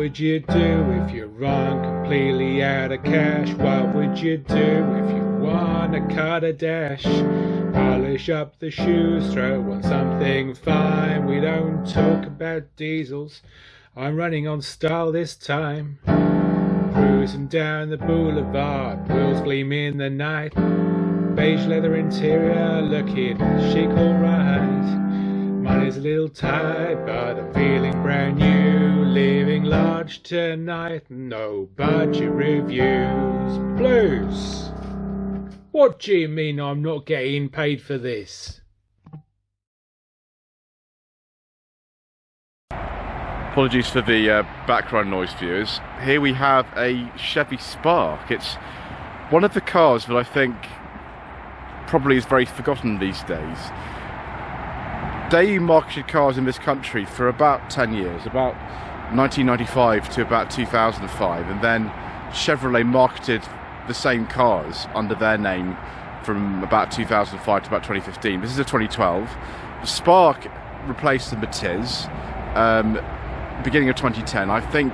would you do if you run completely out of cash? What would you do if you wanna cut a dash? Polish up the shoes, throw on something fine. We don't talk about diesels, I'm running on style this time. Cruising down the boulevard, wheels gleam in the night. Beige leather interior, looking chic alright. Money's a little tight, but I'm feeling brand new. Living large tonight, no budget reviews. Blues! What do you mean I'm not getting paid for this? Apologies for the background noise, viewers. Here we have a Chevy Spark. It's one of the cars that I think probably is very forgotten these days. They marketed cars in this country for about 10 years, about 1995 to about 2005, and then Chevrolet marketed the same cars under their name from about 2005 to about 2015. This is a 2012. The Spark replaced the Matiz beginning of 2010. I think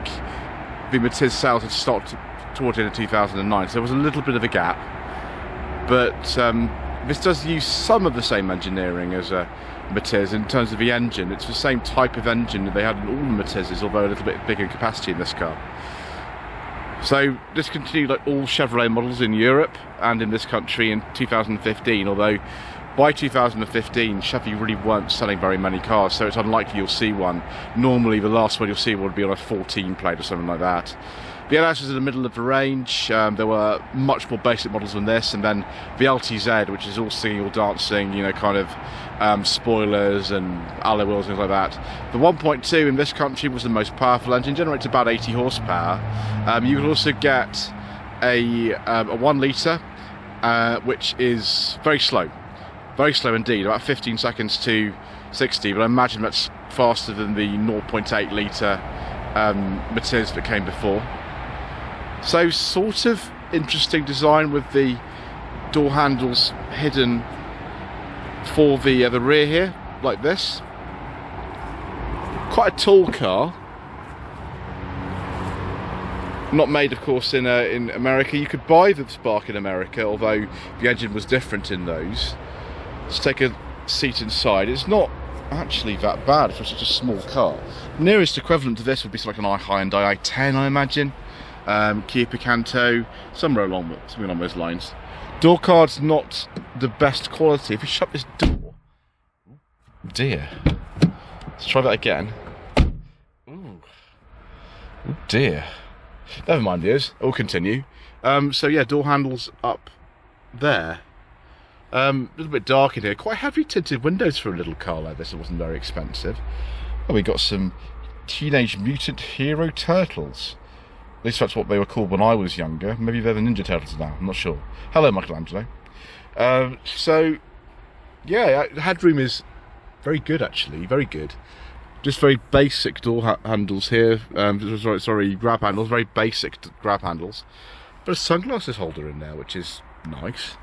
the Matiz sales had stopped towards the end of 2009, so there was a little bit of a gap, but this does use some of the same engineering as a Matiz in terms of the engine. It's the same type of engine that they had in all the Matizes, although a little bit bigger in capacity in this car. So this continued like all Chevrolet models in Europe and in this country in 2015, although by 2015 Chevy really weren't selling very many cars, so it's unlikely you'll see one. Normally the last one you'll see would be on a 14 plate or something like that. The LS was in the middle of the range. There were much more basic models than this, and then the LTZ, which is all singing, all dancing, you know, kind of spoilers and alloy wheels and things like that. The 1.2 in this country was the most powerful engine, generates about 80 horsepower. You could also get a 1 litre, which is very slow indeed, about 15 seconds to 60, but I imagine that's faster than the 0.8 litre Matiz that came before. So sort of interesting design with the door handles hidden for the rear here, like this. Quite a tall car. Not made, of course, in America. You could buy the Spark in America, although the engine was different in those. Let's take a seat inside. It's not actually that bad for such a small car. Nearest equivalent to this would be something like an Hyundai i10, I imagine. Kia Picanto, something along those lines. Door card's not the best quality. If we shut this door, oh dear. Let's try that again. Ooh. Oh dear. Never mind, viewers. We'll continue. So yeah, door handles up there. A little bit dark in here. Quite heavy tinted windows for a little car like this. It wasn't very expensive. Oh, we got some Teenage Mutant Hero Turtles. At least that's what they were called when I was younger. Maybe they're the Ninja Turtles now, I'm not sure. Hello, Michelangelo. So, yeah, the headroom is very good, actually, very good. Just very basic door handles here. Sorry, grab handles, very basic grab handles. But a sunglasses holder in there, which is nice.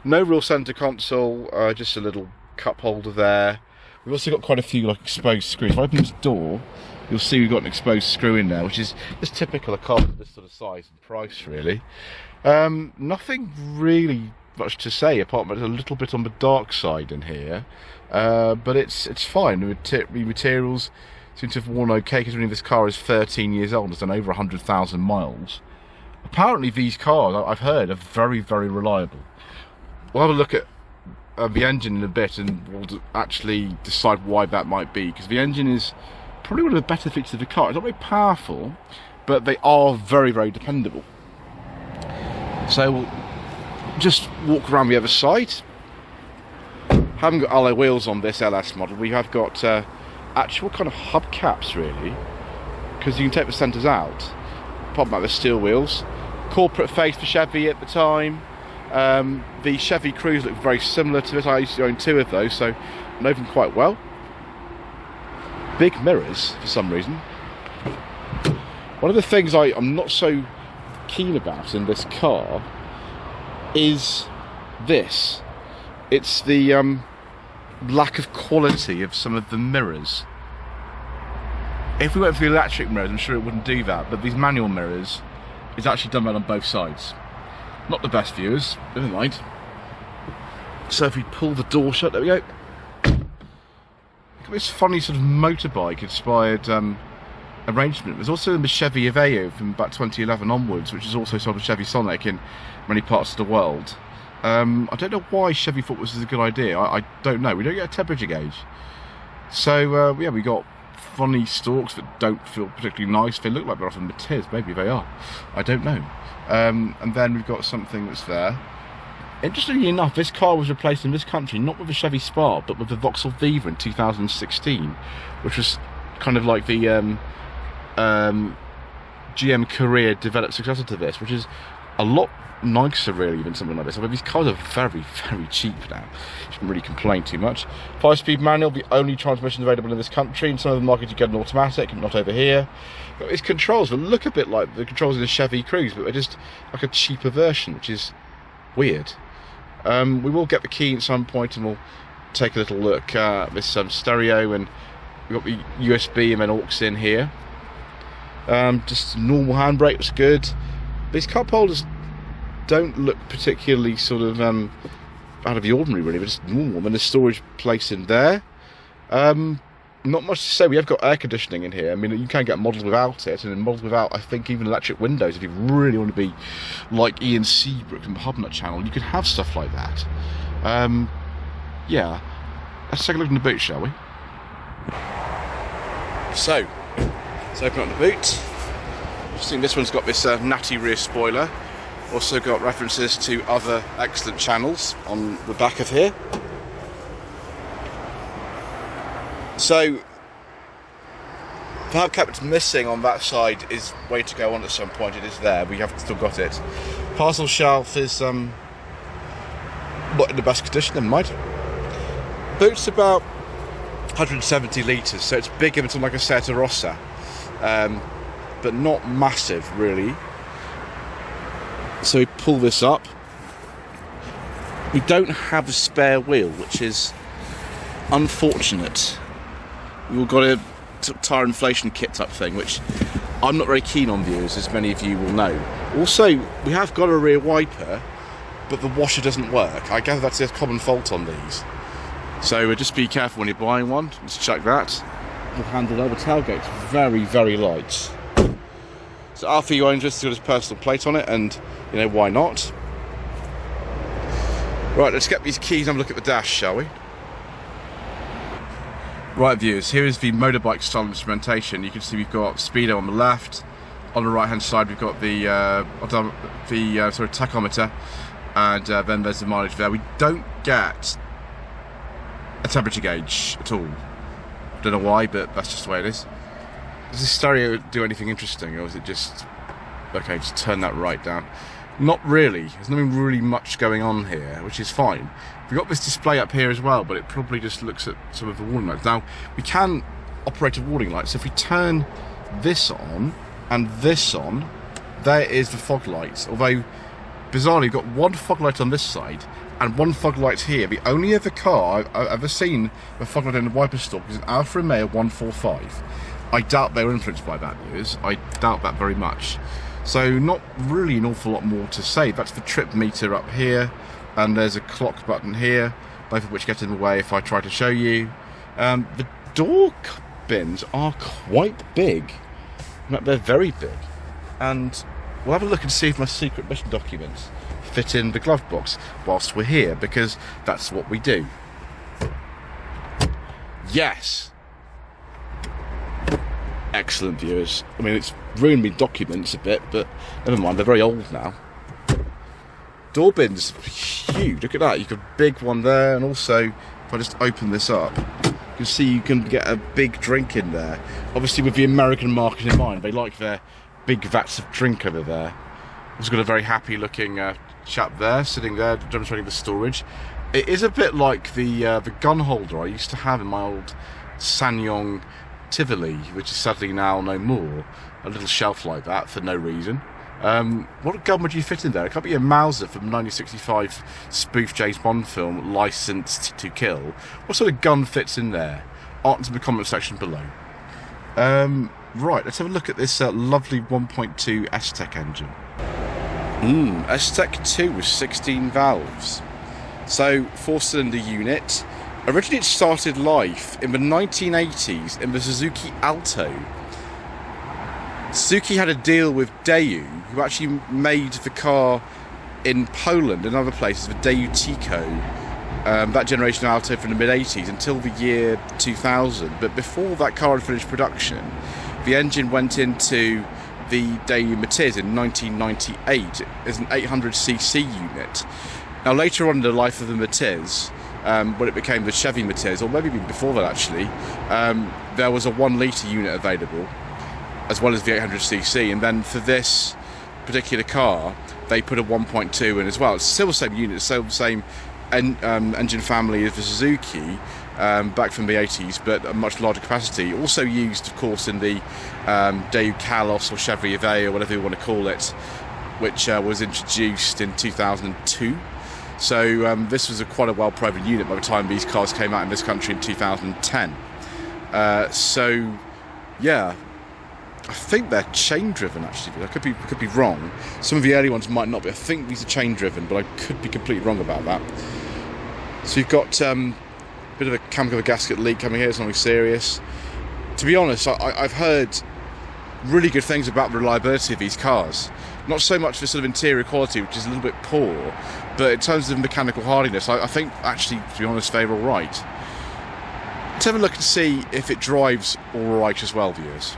No real centre console, just a little cup holder there. We've also got quite a few like exposed screws. If I open this door, you'll see we've got an exposed screw in there, which is just typical of cars of this sort of size and price, really. Nothing really much to say, apart from it's a little bit on the dark side in here. But it's fine. The materials seem to have worn okay, considering this car is 13 years old. It's done over 100,000 miles. Apparently these cars, I've heard, are very, very reliable. We'll have a look at the engine in a bit, and we'll actually decide why that might be, because the engine is probably one of the better features of the car. It's not very powerful, but they are very, very dependable. So we'll just walk around the other side. Haven't got alloy wheels on this LS model. We have got actual kind of hubcaps, really, because you can take the centres out. Pop out the steel wheels. Corporate face for Chevy at the time. The Chevy Cruze look very similar to this. I used to own 2 of those, so I know them quite well. Big mirrors for some reason. One of the things I'm not so keen about in this car is this. It's the lack of quality of some of the mirrors. If we went for the electric mirrors, I'm sure it wouldn't do that, but these manual mirrors, it's actually done well on both sides. Not the best viewers, never mind. So if we pull the door shut, there we go. Look at this funny sort of motorbike inspired arrangement. There's also the Chevy Aveo from about 2011 onwards, which is also sold as Chevy Sonic in many parts of the world. I don't know why Chevy thought this was a good idea. I don't know. We don't get a temperature gauge. So yeah, we got funny stalks that don't feel particularly nice. They look like they're off in Matiz. Maybe they are. I don't know. And then we've got something that's there. Interestingly enough, this car was replaced in this country not with a Chevy Spark, but with the Vauxhall Viva in 2016, which was kind of like the GM Korea developed successor to this, which is a lot nicer really than something like this. I mean, these cars are very, very cheap now. Shouldn't really complain too much. 5-speed manual, the only transmission available in this country. In some of the markets you get an automatic, not over here. But its controls will look a bit like the controls in the Chevy Cruze, but they're just like a cheaper version, which is weird. We will get the key at some point and we'll take a little look at this stereo, and we've got the USB and then aux in here. Just normal handbrake, looks good. These cup holders don't look particularly sort of out of the ordinary really, but just normal. And there's storage place in there. Not much to say. We have got air conditioning in here. I mean, you can get models without it, and in models without, I think, even electric windows. If you really want to be like Ian Seabrook from the Hubnut channel, you could have stuff like that. Yeah, let's take a look in the boot, shall we? So, let's open up the boot. You've seen this one's got this natty rear spoiler. Also got references to other excellent channels on the back of here. So, the hubcap missing on that side is way to go on at some point. It is there. We have still got it. Parcel shelf is not in the best condition. Never mind. Boot's about 170 litres, so it's bigger than something like a Seat Rossa, but not massive really. So we pull this up. We don't have a spare wheel, which is unfortunate. We've got a tyre inflation kit type thing, which I'm not very keen on, viewers, as many of you will know. Also, we have got a rear wiper, but the washer doesn't work. I gather that's a common fault on these. So just be careful when you're buying one. Let's check that. The handle over tailgate's very, very light. So Alfie, you're interested in his personal plate on it, and you know, why not? Right, let's get these keys and have a look at the dash, shall we? Right, viewers, here is the motorbike style instrumentation. You can see we've got speedo on the left. On the right hand side we've got the sort of tachometer, and then there's the mileage there. We don't get a temperature gauge at all. Don't know why, but that's just the way it is. Does this stereo do anything interesting, or is it just... Okay, just turn that right down. Not really. There's nothing really much going on here, which is fine. We've got this display up here as well, but it probably just looks at some of the warning lights. Now, we can operate a warning light, so if we turn this on and this on, there is the fog lights. Although, bizarrely, we've got one fog light on this side and one fog light here. The only other car I've ever seen with fog light in the wiper stalk is an Alfa Romeo 145. I doubt they were influenced by that, viewers. I doubt that very much. So not really an awful lot more to say. That's the trip meter up here, and there's a clock button here, both of which get in the way if I try to show you. The door bins are quite big. They're very big. And we'll have a look and see if my secret mission documents fit in the glove box whilst we're here, because that's what we do. Yes! Excellent, viewers. I mean, it's ruined me documents a bit, but never mind, they're very old now. Door bins, huge. Look at that. You've got a big one there, and also, if I just open this up, you can see you can get a big drink in there. Obviously, with the American market in mind, they like their big vats of drink over there. It's got a very happy-looking chap there, sitting there, demonstrating the storage. It is a bit like the gun holder I used to have in my old Sanyong Tivoli, which is sadly now no more. A little shelf like that for no reason. What gun would you fit in there? It can't be a Mauser from 1965 spoof James Bond film, Licensed to Kill. What sort of gun fits in there? Answer in the comment section below. Right, let's have a look at this lovely 1.2 S-Tech engine. S-Tech 2 with 16 valves. So, 4-cylinder unit. Originally it started life in the 1980s in the Suzuki Alto. Suzuki had a deal with Daewoo, who actually made the car in Poland and other places, the Daewoo Tico, that generation of Alto from the mid-80s until the year 2000. But before that car had finished production, the engine went into the Daewoo Matiz in 1998 as an 800cc unit. Now later on in the life of the Matiz, when it became the Chevy Matiz, or maybe even before that actually, there was a 1 litre unit available, as well as the 800cc, and then for this particular car, they put a 1.2 in as well. It's still the same unit, still the same engine family as the Suzuki, back from the 80s, but a much larger capacity. Also used, of course, in the Daewoo Kalos or Chevy Aveo, whatever you want to call it, which was introduced in 2002. So this was quite a well-proven unit by the time these cars came out in this country in 2010. So, yeah, I think they're chain-driven, actually. I could be wrong. Some of the early ones might not be. I think these are chain-driven, but I could be completely wrong about that. So you've got a bit of a cam cover gasket leak coming here, something serious. To be honest, I've heard really good things about the reliability of these cars. Not so much for sort of interior quality, which is a little bit poor, but in terms of mechanical hardiness, I think actually, to be honest, they're all right. Let's have a look and see if it drives all right as well, viewers.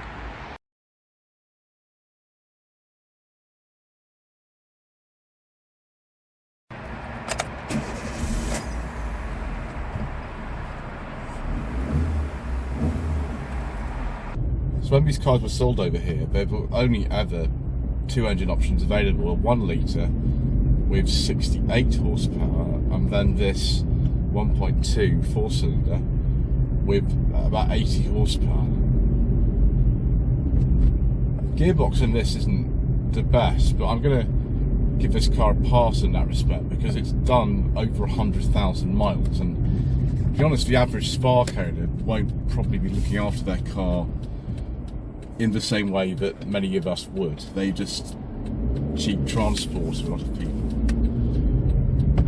So when these cars were sold over here, there were only ever 2 engine options available, a 1 litre with 68 horsepower, and then this 1.2 4-cylinder with about 80 horsepower. Gearbox in this isn't the best, but I'm going to give this car a pass in that respect because it's done over 100,000 miles, and to be honest, the average Spark owner won't probably be looking after their car in the same way that many of us would. They just cheap transport for a lot of people.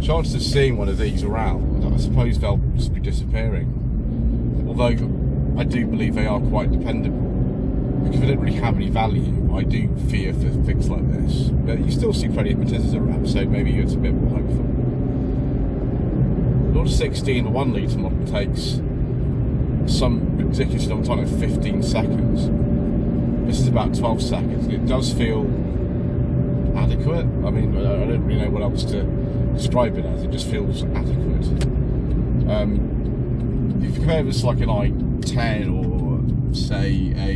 Chances of seeing one of these around, I suppose they'll just be disappearing. Although I do believe they are quite dependable, because they don't really have any value. I do fear for things like this. But you still see plenty of Matizes around, so maybe it's a bit more hopeful. The Order 16, the 1 litre model, takes some ridiculously long time, like 15 seconds. This is about 12 seconds, and it does feel adequate. I mean, I don't really know what else to describe it as. It just feels adequate. If you compare this like an i10 or, say, a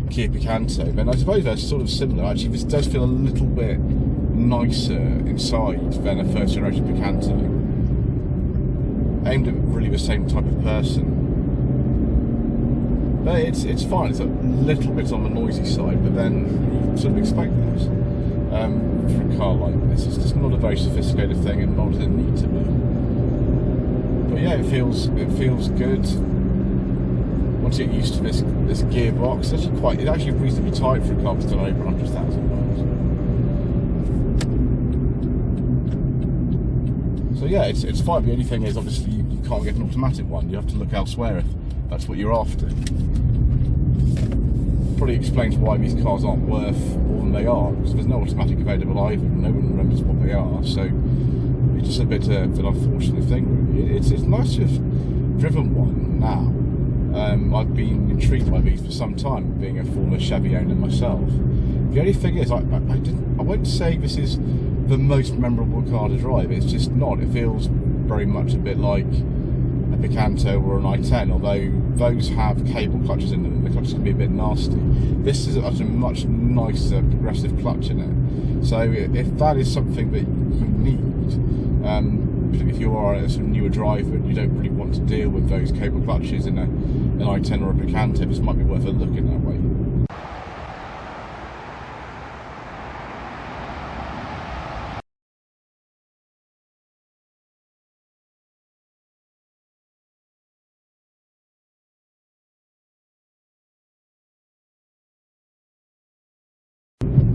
Kia Picanto, then I suppose they're sort of similar. Actually, this does feel a little bit nicer inside than a first-generation Picanto. Aimed at really the same type of person. But it's fine. It's a little bit on the noisy side, but then you sort of expect that for a car like this. It's just not a very sophisticated thing, and not as it needs to be. But yeah, it feels good. Once you get used to this gearbox, it's actually reasonably tight for a car that's done over 100,000 miles. So yeah, it's fine. The only thing is, obviously, you can't get an automatic one. You have to look elsewhere if that's what you're after. Probably explains why these cars aren't worth more than they are, because there's no automatic available either, and no one remembers what they are, so it's just a bit of an unfortunate thing, really. It's nice to have driven one now. I've been intrigued by these for some time, being a former Chevy owner myself. The only thing is, I won't say this is the most memorable car to drive. It's just not. It feels very much a bit like a Picanto or an i10, although those have cable clutches in them and the clutches can be a bit nasty. This is a much nicer progressive clutch in it. So if that is something that you need, if you are a sort of newer driver and you don't really want to deal with those cable clutches in an i10 or a Picanto, this might be worth a look in that way.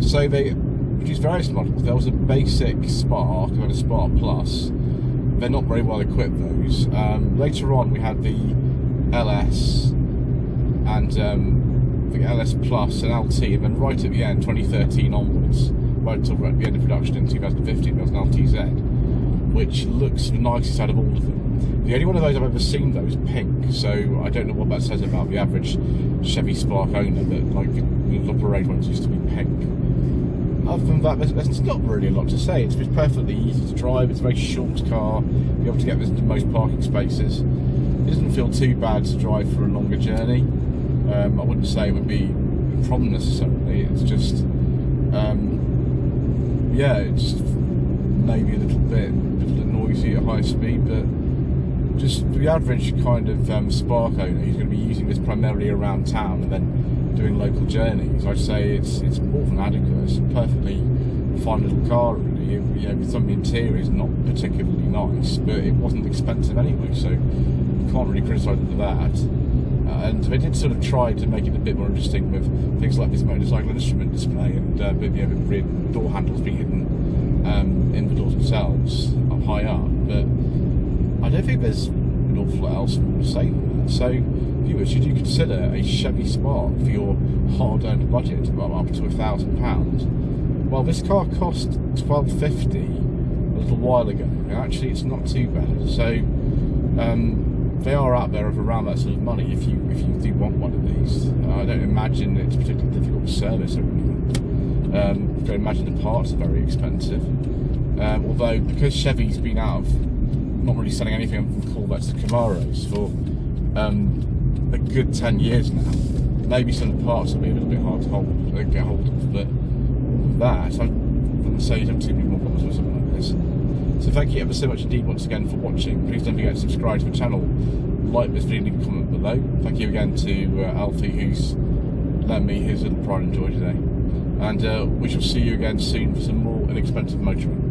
So they produced various models. There was a basic Spark, and a Spark Plus. They're not very well equipped, those. Later on we had the LS and the LS Plus and LT, and then right at the end, 2013 onwards, right until the end of production in 2015, there was an LTZ, which looks the nicest out of all of them. The only one of those I've ever seen though is pink, so I don't know what that says about the average Chevy Spark owner, that like the upper range ones used to be pink. Other than that, there's not really a lot to say. It's perfectly easy to drive. It's a very short car. You're able to get into most parking spaces. It doesn't feel too bad to drive for a longer journey. I wouldn't say it would be a problem necessarily. It's just, yeah, it's maybe a little bit noisy at high speed, but just the average kind of Spark owner who's going to be using this primarily around town and then doing local journeys, I'd say it's more than adequate. It's a perfectly fine little car, really. You know, some of the interior is not particularly nice, but it wasn't expensive anyway, so you can't really criticise it for that. And they did sort of try to make it a bit more interesting with things like this motorcycle instrument display and you know, the rear door handles being hidden in the doors themselves up high up, but I don't think there's an awful lot else more to say than that. So, viewers, should you consider a Chevy Spark for your hard-earned budget of up to £1,000? Well, this car cost $1,250 a little while ago, and actually it's not too bad. So, they are out there of around that sort of money if you do want one of these. I don't imagine it's particularly difficult to service or anything. I don't imagine the parts are very expensive. Although, because Chevy's been out of not really selling anything other than Corvettes and Camaros for a good 10 years now, maybe some of the parts will be a little bit hard to get hold of, but that, I wouldn't say you'd have too many more problems with something like this. So thank you ever so much indeed once again for watching. Please don't forget to subscribe to the channel, like this video, leave a comment below. Thank you again to Alfie, who's lent me his little pride and joy today. And we shall see you again soon for some more inexpensive motoring.